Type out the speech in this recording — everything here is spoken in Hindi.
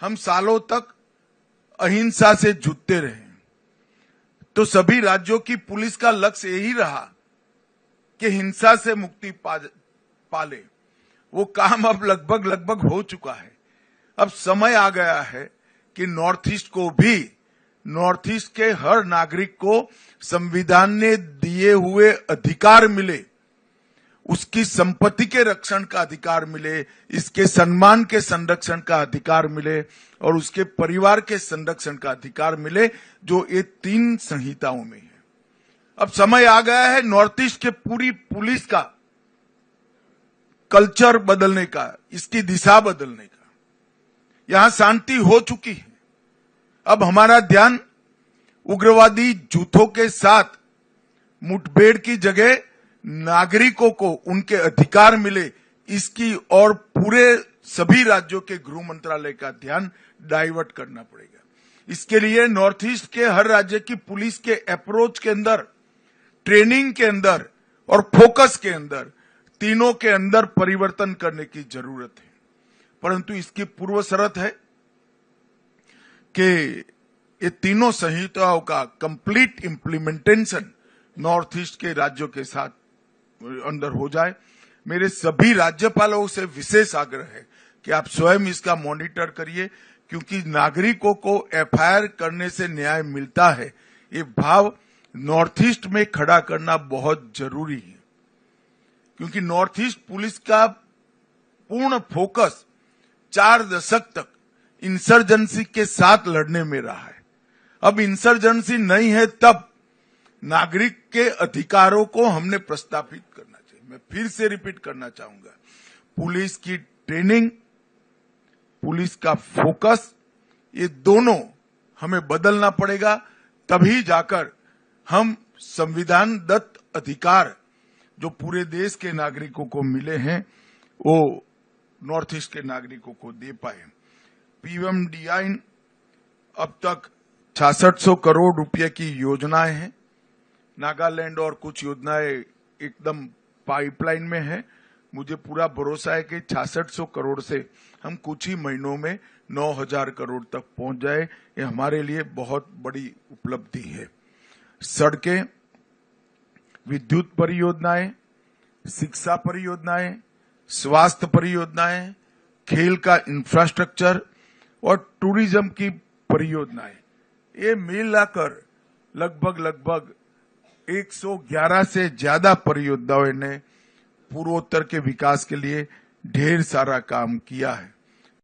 हम सालों तक अहिंसा से जूझते रहे, तो सभी राज्यों की पुलिस का लक्ष्य यही रहा कि हिंसा से मुक्ति पाले। वो काम अब लगभग हो चुका है। अब समय आ गया है कि नॉर्थ ईस्ट के हर नागरिक को संविधान ने दिए हुए अधिकार मिले, उसकी संपत्ति के रक्षण का अधिकार मिले, इसके सम्मान के संरक्षण का अधिकार मिले और उसके परिवार के संरक्षण का अधिकार मिले, जो ये 3 संहिताओं में है। अब समय आ गया है नॉर्थ ईस्ट के पूरी पुलिस का कल्चर बदलने का, इसकी दिशा बदलने का। यहां शांति हो चुकी है। अब हमारा ध्यान उग्रवादी जूथों के साथ मुठभेड़ की जगह नागरिकों को उनके अधिकार मिले, इसकी और पूरे सभी राज्यों के गृह मंत्रालय का ध्यान डाइवर्ट करना पड़ेगा। इसके लिए नॉर्थ ईस्ट के हर राज्य की पुलिस के अप्रोच के अंदर, ट्रेनिंग के अंदर और फोकस के अंदर, तीनों के अंदर परिवर्तन करने की जरूरत है। परंतु इसकी पूर्व शर्त है कि ये तीनों संहिताओं का कंप्लीट इंप्लीमेंटेशन नॉर्थ ईस्ट के राज्यों के साथ अंदर हो जाए। मेरे सभी राज्यपालों से विशेष आग्रह है कि आप स्वयं इसका मॉनिटर करिए, क्योंकि नागरिकों को एफआईआर करने से न्याय मिलता है, ये भाव नॉर्थ ईस्ट में खड़ा करना बहुत जरूरी है। क्योंकि नॉर्थ ईस्ट पुलिस का पूर्ण फोकस 4 दशक तक इंसर्जेंसी के साथ लड़ने में रहा है। अब इंसर्जेंसी नहीं है, तब नागरिक के अधिकारों को हमने प्रस्थापित करना चाहिए। मैं फिर से रिपीट करना चाहूंगा, पुलिस की ट्रेनिंग, पुलिस का फोकस, ये दोनों हमें बदलना पड़ेगा। तभी जाकर हम संविधान दत्त अधिकार जो पूरे देश के नागरिकों को मिले हैं, वो नॉर्थ ईस्ट के नागरिकों को दे पाए। पीएमडीआई अब तक 6600 करोड़ रुपए की योजनाएं हैं। नागालैंड और कुछ योजनाएं एकदम पाइपलाइन में है। मुझे पूरा भरोसा है कि 6600 करोड़ से हम कुछ ही महीनों में 9000 करोड़ तक पहुंच जाए। ये हमारे लिए बहुत बड़ी उपलब्धि है। सड़कें, विद्युत परियोजनाएं, शिक्षा परियोजनाएं, स्वास्थ्य परियोजनाएं, खेल का इंफ्रास्ट्रक्चर और टूरिज्म की परियोजनाएं, ये मिलाकर लगभग 111 से ज्यादा परियोजनाओं ने पूर्वोत्तर के विकास के लिए ढेर सारा काम किया है।